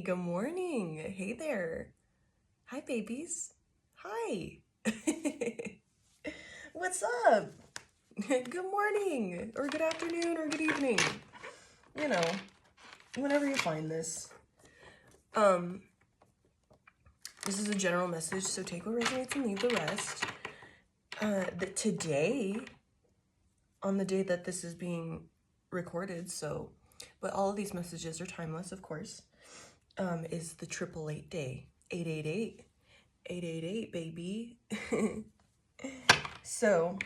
Good morning. Hey there. Hi, babies. Hi. What's up? Good morning, or good afternoon, or good evening. You know, whenever you find this. This is a general message, so take what resonates and leave the rest. Today, on the day that this is being recorded, but all of these messages are timeless, of course, is the 888 day. 888. 888, baby. So,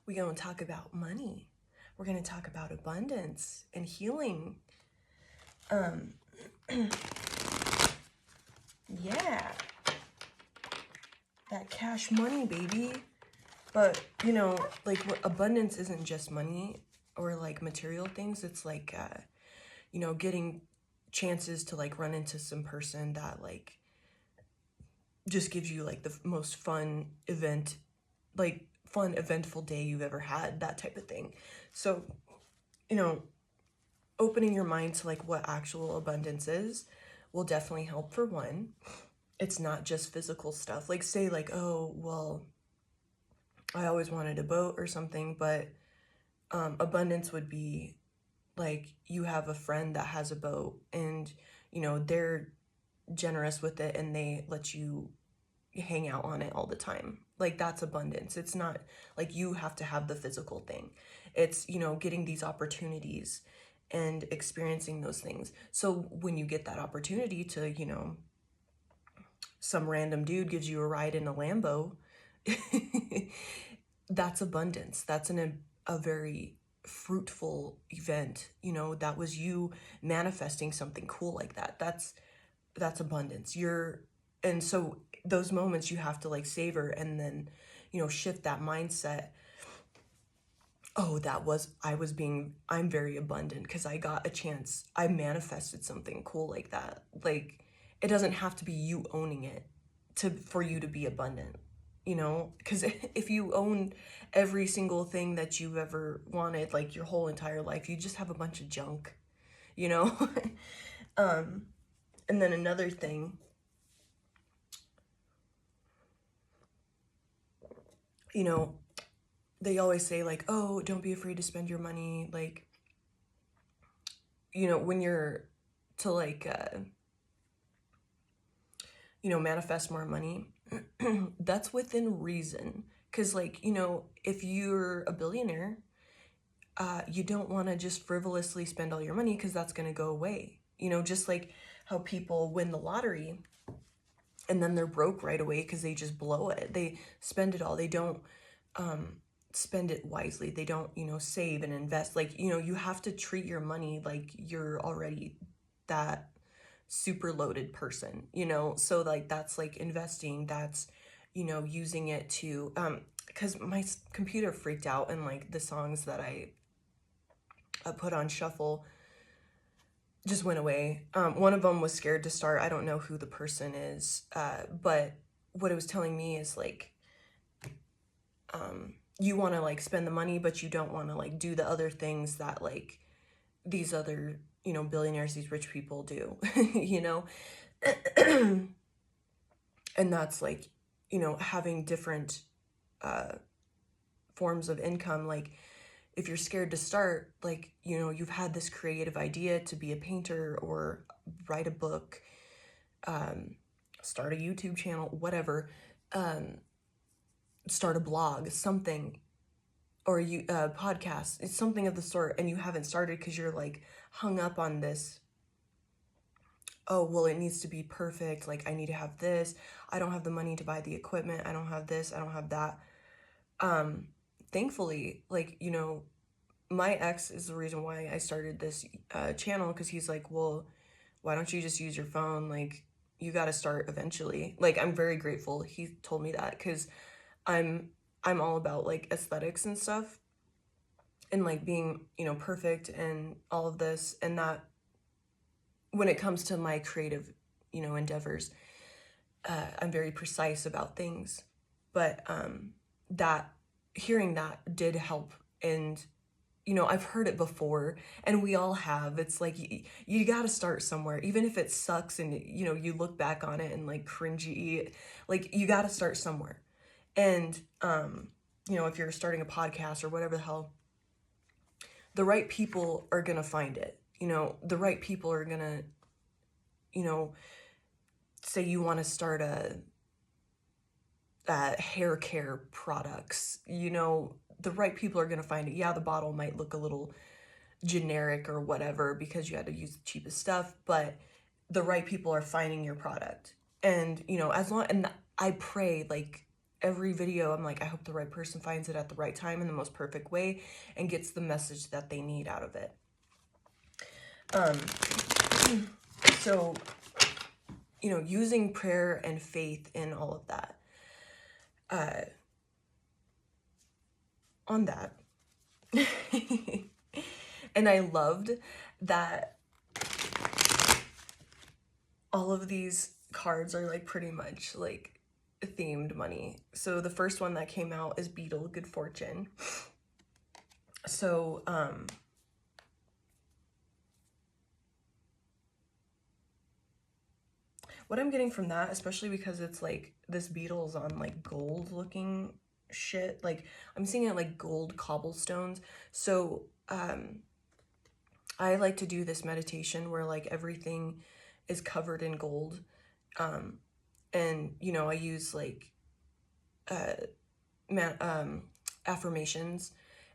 we're going to talk about money. We're going to talk about abundance and healing. Yeah. That cash money, baby. But, abundance isn't just money or, material things. It's, getting chances to, run into some person that, just gives you, the most fun eventful day you've ever had, that type of thing. So, opening your mind to, what actual abundance is will definitely help. For one, it's not just physical stuff. Say, oh, well, I always wanted a boat or something, but abundance would be, you have a friend that has a boat and, they're generous with it and they let you hang out on it all the time. That's abundance. It's not you have to have the physical thing. It's, getting these opportunities and experiencing those things. So when you get that opportunity to, some random dude gives you a ride in a Lambo, that's abundance. That's a very fruitful event. That was you manifesting something cool like that. That's abundance. And so those moments you have to savor and then, shift that mindset. Oh, I'm very abundant because I got a chance. I manifested something cool like that. It doesn't have to be you owning it for you to be abundant, because if you own every single thing that you've ever wanted, your whole entire life, you just have a bunch of junk, and then another thing, they always say oh, don't be afraid to spend your money. When you're to manifest more money, that's within reason. Because if you're a billionaire, you don't want to just frivolously spend all your money because that's going to go away. Just like how people win the lottery and then they're broke right away because they just blow it. They spend it all. They don't spend it wisely. They don't, save and invest. You have to treat your money like you're already that super loaded person, so that's investing. That's, using it to, because my computer freaked out and the songs that I put on shuffle just went away. One of them was Scared to Start. I don't know who the person is, but what it was telling me is you want to spend the money, but you don't want to do the other things that these other, billionaires, these rich people do, and that's having different forms of income. If you're scared to start, you've had this creative idea to be a painter or write a book, start a YouTube channel, whatever, start a blog, something, or a podcast, it's something of the sort, and you haven't started because you're hung up on this. Oh, well, it needs to be perfect. I need to have this. I don't have the money to buy the equipment. I don't have this. I don't have that. Thankfully, my ex is the reason why I started this channel, because he's like, well, why don't you just use your phone? You got to start eventually. I'm very grateful he told me that, because I'm all about aesthetics and stuff and being, perfect and all of this, and that when it comes to my creative, endeavors, I'm very precise about things. But that hearing that did help, and you know, I've heard it before, and we all have. It's like you got to start somewhere, even if it sucks and, you know, you look back on it and like cringy, like you got to start somewhere. And, you know, if you're starting a podcast or whatever the hell, the right people are going to find it. You know, the right people are going to, you know, say you want to start a hair care products, you know, the right people are going to find it. Yeah, the bottle might look a little generic or whatever because you had to use the cheapest stuff, but the right people are finding your product. And, you know, as long, and I pray, like, every video, I'm like, I hope the right person finds it at the right time in the most perfect way and gets the message that they need out of it. So, you know, using prayer and faith in all of that. On that. And I loved that all of these cards are like pretty much like themed money. So the first one that came out is Beetle, Good Fortune. So, what I'm getting from that, especially because it's like this beetle's on like gold looking shit, like I'm seeing it like gold cobblestones. So I like to do this meditation where like everything is covered in gold, and you know, I use like affirmations,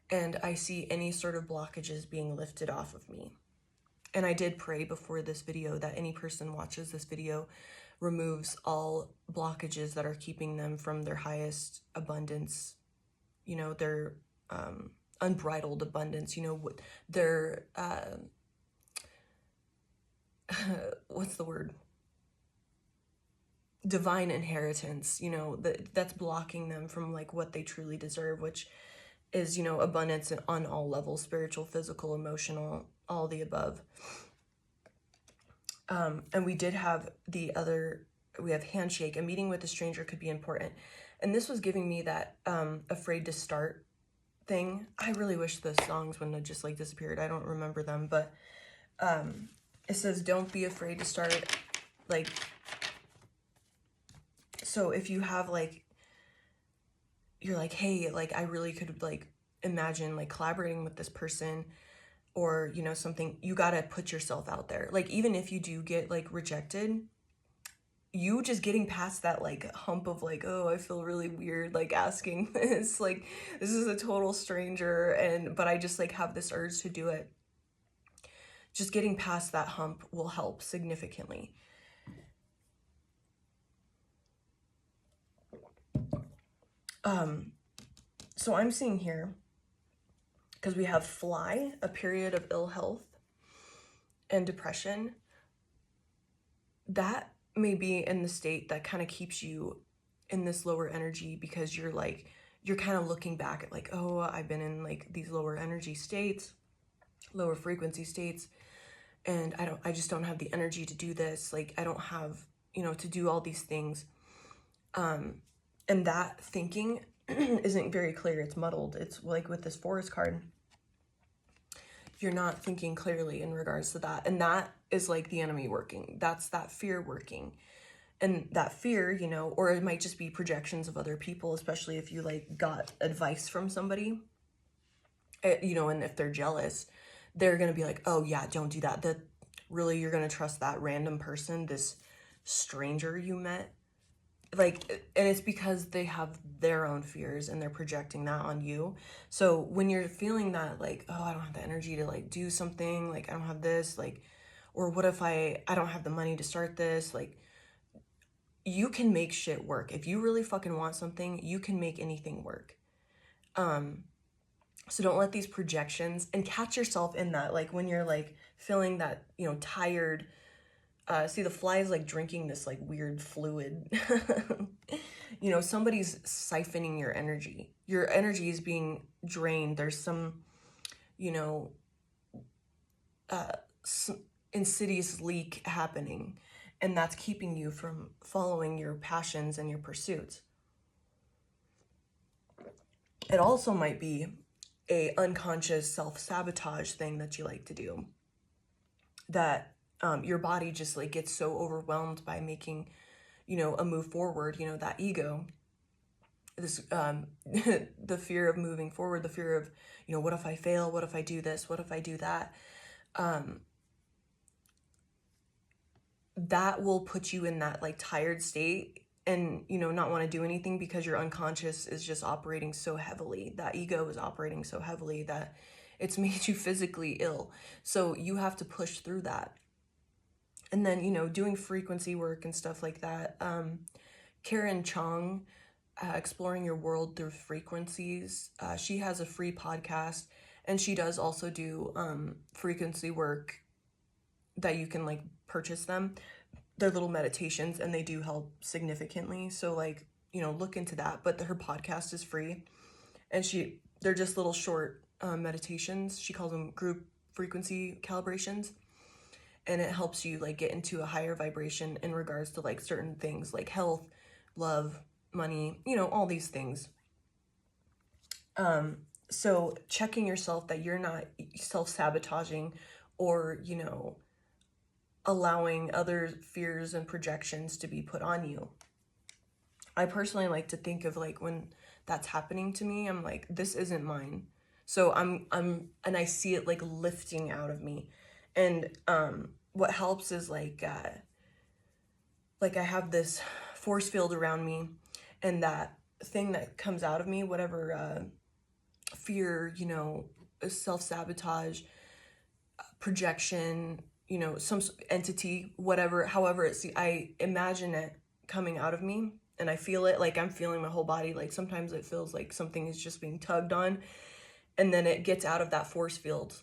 and I see any sort of blockages being lifted off of me. And I did pray before this video that any person watches this video removes all blockages that are keeping them from their highest abundance, you know, their unbridled abundance, you know, their, what's the word? Divine inheritance, you know, that's blocking them from like what they truly deserve, which is, you know, abundance on all levels, spiritual, physical, emotional, all the above. And we did have we have handshake. A meeting with a stranger could be important. And this was giving me that afraid to start thing. I really wish the songs wouldn't have just like disappeared. I don't remember them, but it says, don't be afraid to start. Like, so if you have like, you're like, hey, like I really could like imagine like collaborating with this person, or, you know, something, you got to put yourself out there. Like, even if you do get like rejected, you just getting past that like hump of like, oh, I feel really weird like asking this, like this is a total stranger, but I just like have this urge to do it. Just getting past that hump will help significantly. So I'm seeing here, because we have fly, a period of ill health and depression, that may be in the state that kind of keeps you in this lower energy, because you're kind of looking back at like, oh, I've been in like these lower energy states, lower frequency states, and I just don't have the energy to do this. Like, I don't have, you know, to do all these things. And that thinking isn't very clear. It's muddled. It's like with this forest card, you're not thinking clearly in regards to that. And that is like the enemy working. That's that fear working. And that fear, you know, or it might just be projections of other people, especially if you like got advice from somebody, you know, and if they're jealous, they're going to be like, oh yeah, don't do that. That really, you're going to trust that random person, this stranger you met? Like, and it's because they have their own fears and they're projecting that on you. So when you're feeling that like, oh, I don't have the energy to like do something, like I don't have this, like, or what if I don't have the money to start this, like, you can make shit work. If you really fucking want something, you can make anything work. So don't let these projections, and catch yourself in that, like when you're like feeling that, you know, tired. See, the fly is like drinking this like weird fluid. You know, somebody's siphoning your energy. Your energy is being drained. There's some, you know, insidious leak happening, and that's keeping you from following your passions and your pursuits. It also might be a unconscious self-sabotage thing that you like to do, that your body just like gets so overwhelmed by making, a move forward, that ego, this the fear of moving forward, the fear of, what if I fail, what if I do this, what if I do that, that will put you in that like tired state, and not want to do anything, because your unconscious is just operating so heavily, that ego is operating so heavily that it's made you physically ill. So you have to push through that. And then doing frequency work and stuff like that. Karen Chong, Exploring Your World Through Frequencies, she has a free podcast, and she does also do frequency work that you can like purchase them. They're little meditations, and they do help significantly. So like, look into that. But her podcast is free, and they're just little short meditations. She calls them group frequency calibrations, and it helps you like get into a higher vibration in regards to like certain things like health, love, money, all these things. So checking yourself that you're not self-sabotaging, or allowing other fears and projections to be put on you. I personally like to think of like, when that's happening to me, I'm like, this isn't mine. So I'm and I see it like lifting out of me. And what helps is like I have this force field around me, and that thing that comes out of me, whatever fear, self-sabotage, projection, some entity, whatever, however it's, I imagine it coming out of me, and I feel it, like I'm feeling my whole body. Like sometimes it feels like something is just being tugged on, and then it gets out of that force field,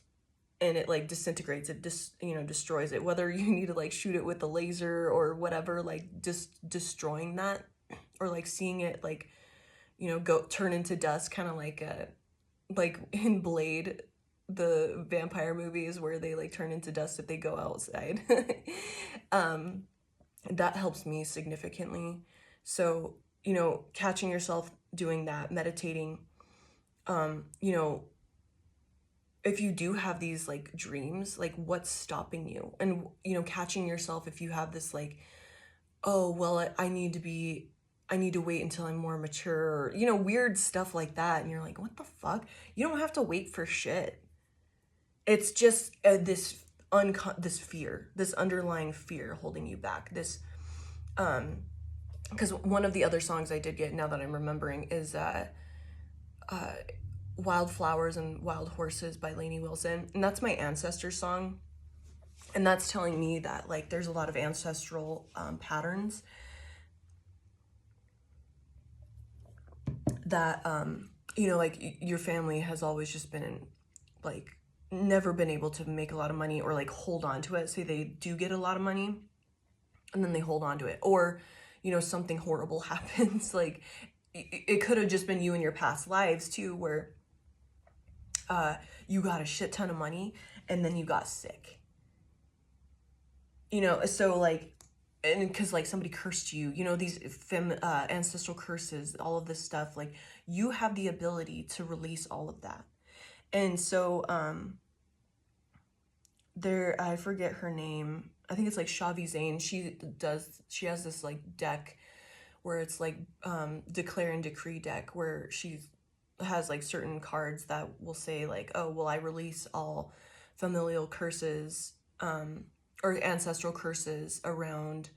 and it like disintegrates it, destroys it, whether you need to like shoot it with a laser or whatever, like just destroying that, or like seeing it like, go turn into dust, kind of like in Blade, the vampire movies, where they like turn into dust if they go outside. That helps me significantly. So, catching yourself doing that, meditating, if you do have these like dreams, like what's stopping you? And, catching yourself if you have this like, oh, well, I need to wait until I'm more mature, or, weird stuff like that. And you're like, what the fuck? You don't have to wait for shit. It's just this fear, this underlying fear holding you back. This, because one of the other songs I did get, now that I'm remembering, is Wildflowers and Wild Horses by Lainey Wilson. And that's my ancestor song. And that's telling me that like there's a lot of ancestral patterns that, like your family has always just been like, never been able to make a lot of money, or like hold on to it. Say they do get a lot of money, and then they hold on to it, or something horrible happens. Like it could have just been you in your past lives too, where you got a shit ton of money and then you got sick, so like, and because like somebody cursed you, these ancestral curses, all of this stuff, like you have the ability to release all of that. And so I forget her name. I think it's like Shavi Zane. She has this like deck where it's like declare and decree deck, where she has like certain cards that will say like, oh, well, I release all familial curses or ancestral curses around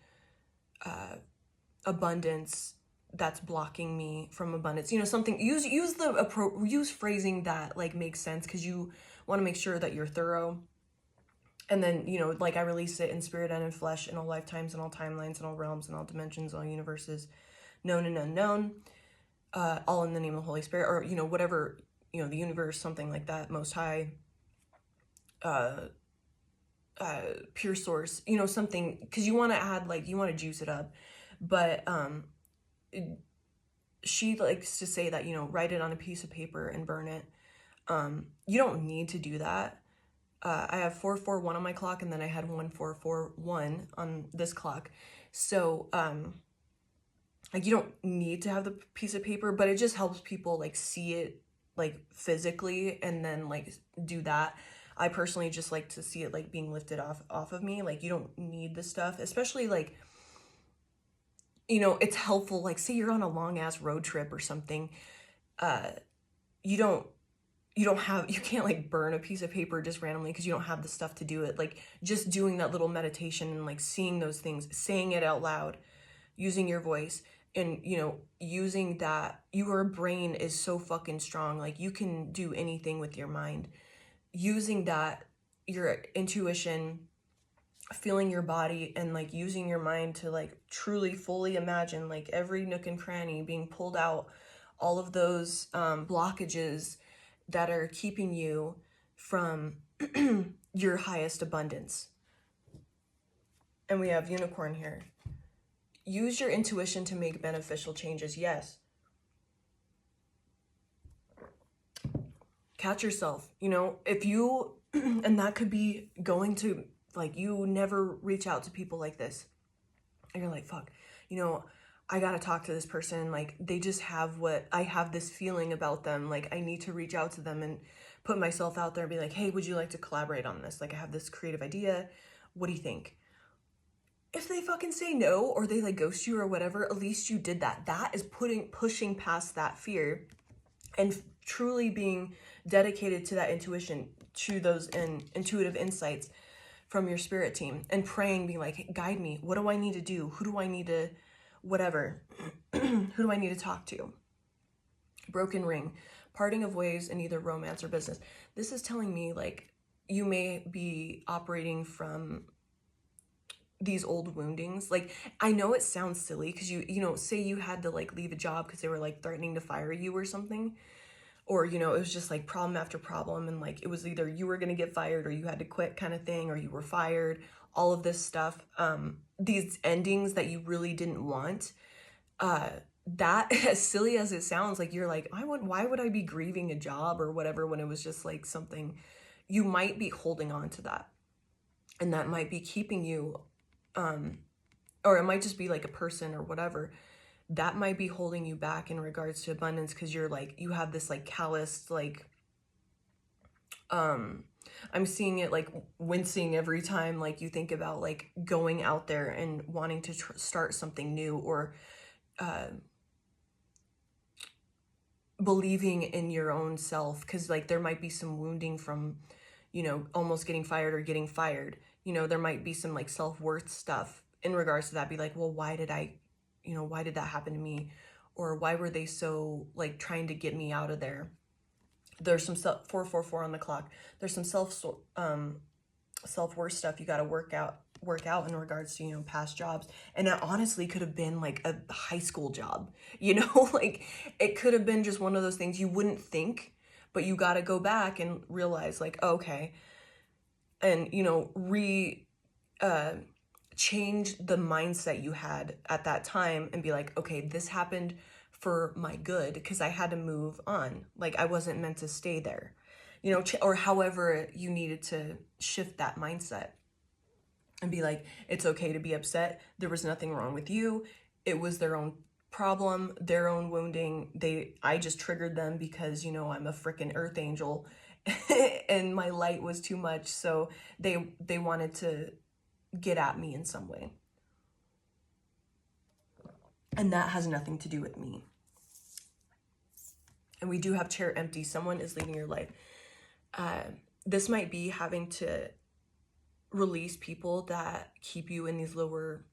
abundance that's blocking me from abundance. Something, use phrasing that like makes sense, because you want to make sure that you're thorough. And then, like I release it in spirit and in flesh, in all lifetimes and all timelines and all realms and all dimensions, all universes, known and unknown, all in the name of the Holy Spirit, or, whatever, the universe, something like that, most high, pure source, something, because you want to add, like, you want to juice it up. But she likes to say that, write it on a piece of paper and burn it. You don't need to do that. I have 441 on my clock, and then I had 1441 on this clock. So, like, you don't need to have the piece of paper, but it just helps people like see it like physically and then like do that. I personally just like to see it like being lifted off of me. Like, you don't need the stuff, especially like, you know, it's helpful. Like, say you're on a long ass road trip or something. You don't you can't like burn a piece of paper just randomly because you don't have the stuff to do it. Like, just doing that little meditation and like seeing those things, saying it out loud, using your voice, and, you know, using that, your brain is so fucking strong. Like, you can do anything with your mind. Using that, your intuition, feeling your body, and like using your mind to like truly fully imagine like every nook and cranny being pulled out, all of those blockages that are keeping you from your highest abundance. And we have unicorn here. Use your intuition to make beneficial changes. Yes. Catch yourself, you know, if you, and that could be going to, like, you never reach out to people like this. And you're like, fuck, you know, I gotta talk to this person. Like, they just have what I have, this feeling about them. Like, I need to reach out to them and put myself out there and be like, hey, would you like to collaborate on this? Like, I have this creative idea. What do you think? If they fucking say no, or they like ghost you or whatever, at least you did that. That is pushing past that fear and truly being dedicated to that intuition, to those intuitive insights from your spirit team, and praying, being like, hey, guide me. What do I need to do? Who do I need to, whatever, who do I need to talk to? Broken ring, parting of ways in either romance or business. This is telling me like you may be operating from these old woundings. Like, I know it sounds silly because you know, say you had to like leave a job because they were like threatening to fire you or something, or, you know, it was just like problem after problem, and like it was either you were going to get fired or you had to quit kind of thing, or you were fired, all of this stuff, these endings that you really didn't want. That, as silly as it sounds, like you're like, why would I be grieving a job or whatever when it was just like something, you might be holding on to that, and that might be keeping you, or it might just be like a person or whatever that might be holding you back in regards to abundance, because you're like, you have this like calloused, like, I'm seeing it like wincing every time like you think about like going out there and wanting to start something new, or believing in your own self, because like there might be some wounding from, you know, almost getting fired or getting fired. You know, there might be some like self-worth stuff in regards to that. Be like, well, why did that happen to me? Or why were they so like trying to get me out of there? There's some 444 on the clock. There's some self-worth stuff you got to work out in regards to, you know, past jobs. And it honestly could have been like a high school job, you know, like it could have been just one of those things you wouldn't think, but you got to go back and realize like, okay, and, you know, change the mindset you had at that time and be like, okay, this happened for my good because I had to move on. Like, I wasn't meant to stay there, you know, or however you needed to shift that mindset and be like, it's okay to be upset. There was nothing wrong with you. It was their own problem, their own wounding. I just triggered them because, you know, I'm a freaking earth angel and my light was too much. So they wanted to get at me in some way. And that has nothing to do with me. And we do have chair empty. Someone is leaving your life. This might be having to release people that keep you in these lower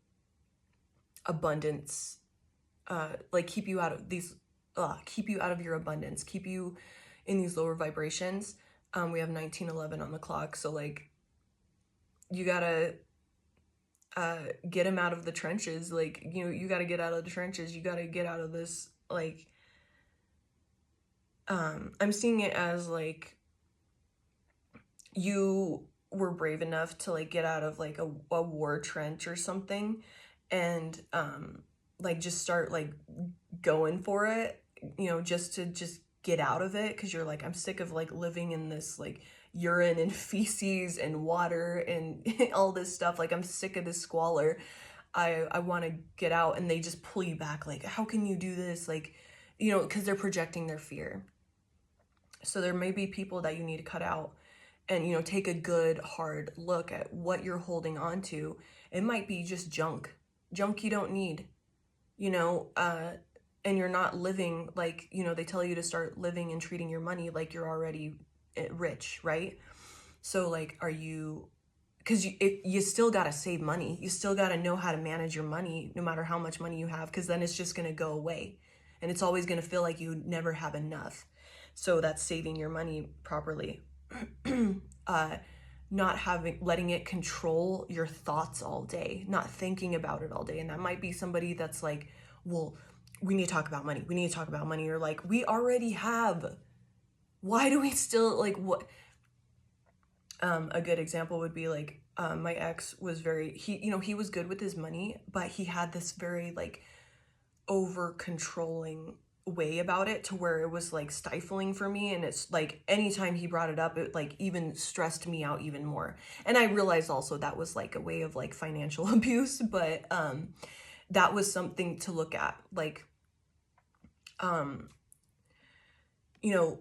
abundance, like keep you out of your abundance, keep you in these lower vibrations. We have 1911 on the clock. So like, you gotta get them out of the trenches. Like, you know, you gotta get out of the trenches. You gotta get out of this, like, I'm seeing it as like, you were brave enough to like get out of like a war trench or something, and like just start like going for it, you know, just to get out of it, because you're like, I'm sick of like living in this like urine and feces and water and all this stuff. Like, I'm sick of this squalor. I want to get out. And they just pull you back, like, how can you do this? Like, you know, because they're projecting their fear. So there may be people that you need to cut out and, you know, take a good hard look at what you're holding on to. It might be just junk you don't need, you know, and you're not living like, you know, they tell you to start living and treating your money like you're already rich, right? So like, are you, because you still got to save money. You still got to know how to manage your money, no matter how much money you have, because then it's just going to go away. And it's always going to feel like you never have enough. So that's saving your money properly. Not letting it control your thoughts all day, not thinking about it all day. And that might be somebody that's like, well, we need to talk about money. We need to talk about money. Or like, we already have. Why do we still, like, what? A good example would be like, my ex was he was good with his money, but he had this very like over controlling way about it to where it was like stifling for me. And it's like anytime he brought it up, it like even stressed me out even more. And I realized also that was like a way of like financial abuse, but that was something to look at. Like, you know,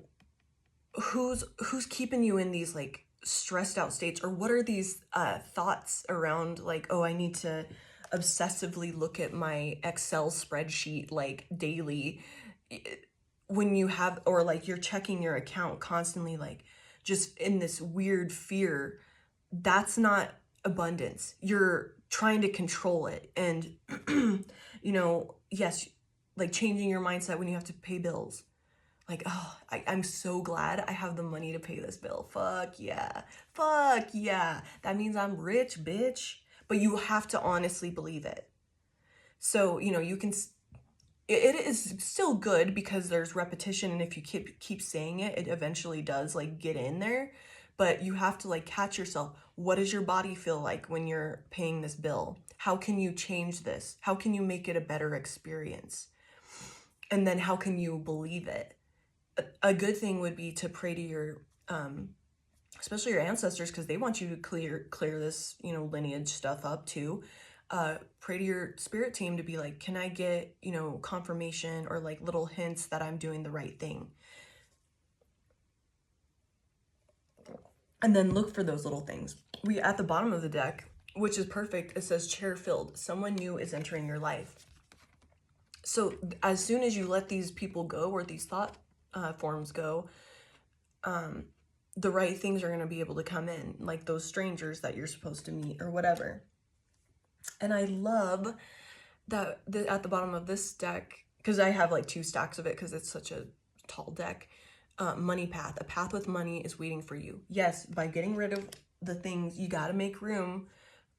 who's keeping you in these like stressed out states, or what are these thoughts around like, oh, I need to obsessively look at my Excel spreadsheet like daily, when you have, or like you're checking your account constantly, like just in this weird fear. That's not abundance. You're trying to control it. And you know, yes, like changing your mindset when you have to pay bills. Like, oh, I'm so glad I have the money to pay this bill. Fuck yeah. Fuck yeah. That means I'm rich, bitch. But you have to honestly believe it. So, you know, you can, it is still good because there's repetition. And if you keep saying it, it eventually does like get in there. But you have to like catch yourself. What does your body feel like when you're paying this bill? How can you change this? How can you make it a better experience? And then how can you believe it? A good thing would be to pray to your, especially your ancestors, because they want you to clear this, you know, lineage stuff up too. Pray to your spirit team to be like, can I get, you know, confirmation or like little hints that I'm doing the right thing? And then look for those little things. We at the bottom of the deck, which is perfect, it says chair filled. Someone new is entering your life. So as soon as you let these people go, or these thought forms go, the right things are going to be able to come in, like those strangers that you're supposed to meet or whatever. And I love that at the bottom of this deck, because I have like 2 stacks of it because it's such a tall deck, money path. A path with money is waiting for you. Yes, by getting rid of the things, you got to make room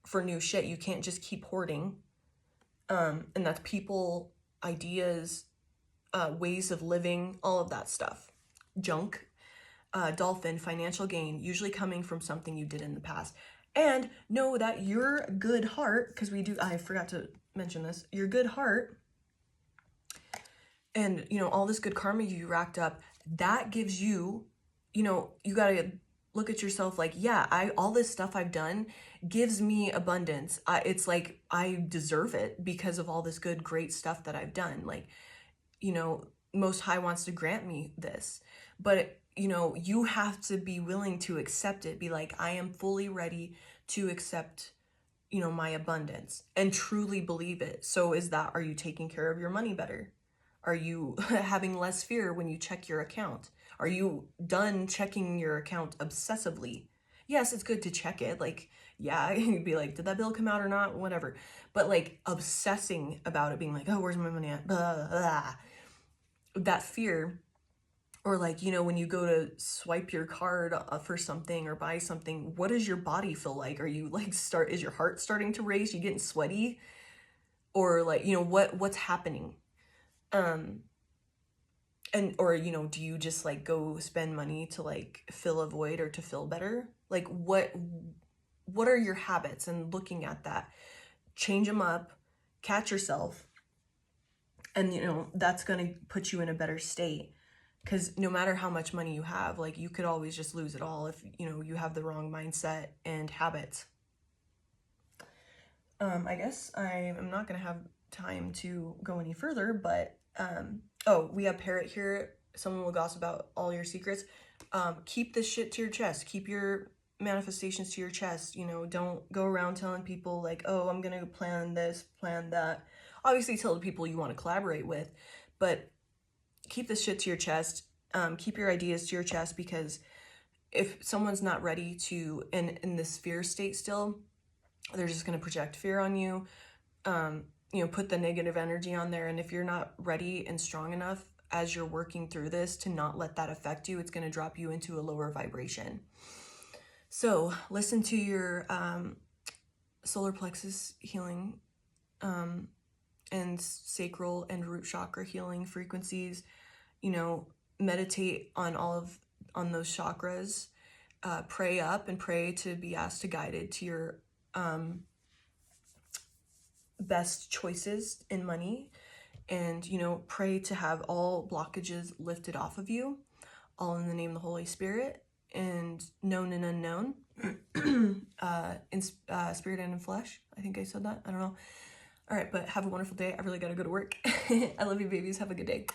for new shit. You can't just keep hoarding. And that's people, ideas, ways of living, all of that stuff. Junk. Dolphin, financial gain, usually coming from something you did in the past. And know that your good heart, because I forgot to mention this, your good heart and, you know, all this good karma you racked up, that gives you, you know, you got to look at yourself like, yeah, all this stuff I've done gives me abundance. It's like I deserve it because of all this good, great stuff that I've done. Like, you know, Most High wants to grant me this. But, you know, you have to be willing to accept it. Be like, I am fully ready to accept, you know, my abundance, and truly believe it. So are you taking care of your money better? Are you having less fear when you check your account? Are you done checking your account obsessively? Yes, it's good to check it. Like, yeah, you'd be like, did that bill come out or not? Whatever. But like obsessing about it, being like, oh, where's my money at? Blah, blah. That fear. Or like, you know, when you go to swipe your card for something or buy something, what does your body feel like? Are you like is your heart starting to race? You getting sweaty? Or like, you know, what's happening? Or, you know, do you just like go spend money to like fill a void or to feel better? Like what are your habits? And looking at that, change them up, catch yourself. And, you know, that's going to put you in a better state. Because no matter how much money you have, like you could always just lose it all if, you know, you have the wrong mindset and habits. I guess I am not going to have time to go any further, but, oh, we have Parrot here someone will gossip about all your secrets. Keep this shit to your chest. Keep your manifestations to your chest. You know, don't go around telling people like, oh, I'm gonna plan this, plan that. Obviously tell the people you want to collaborate with, but keep this shit to your chest. Keep your ideas to your chest, because if someone's not ready to, in this fear state still, they're just going to project fear on you, you know, put the negative energy on there. And if you're not ready and strong enough as you're working through this to not let that affect you, it's going to drop you into a lower vibration. So listen to your solar plexus healing and sacral and root chakra healing frequencies. You know, meditate on on those chakras. Pray up and pray to be asked to guide it to your best choices in money. And, you know, pray to have all blockages lifted off of you, all in the name of the Holy Spirit, and known and unknown, in spirit and in flesh. I think I said that. I don't know. All right, but have a wonderful day. I really got to go to work. I love you, babies. Have a good day.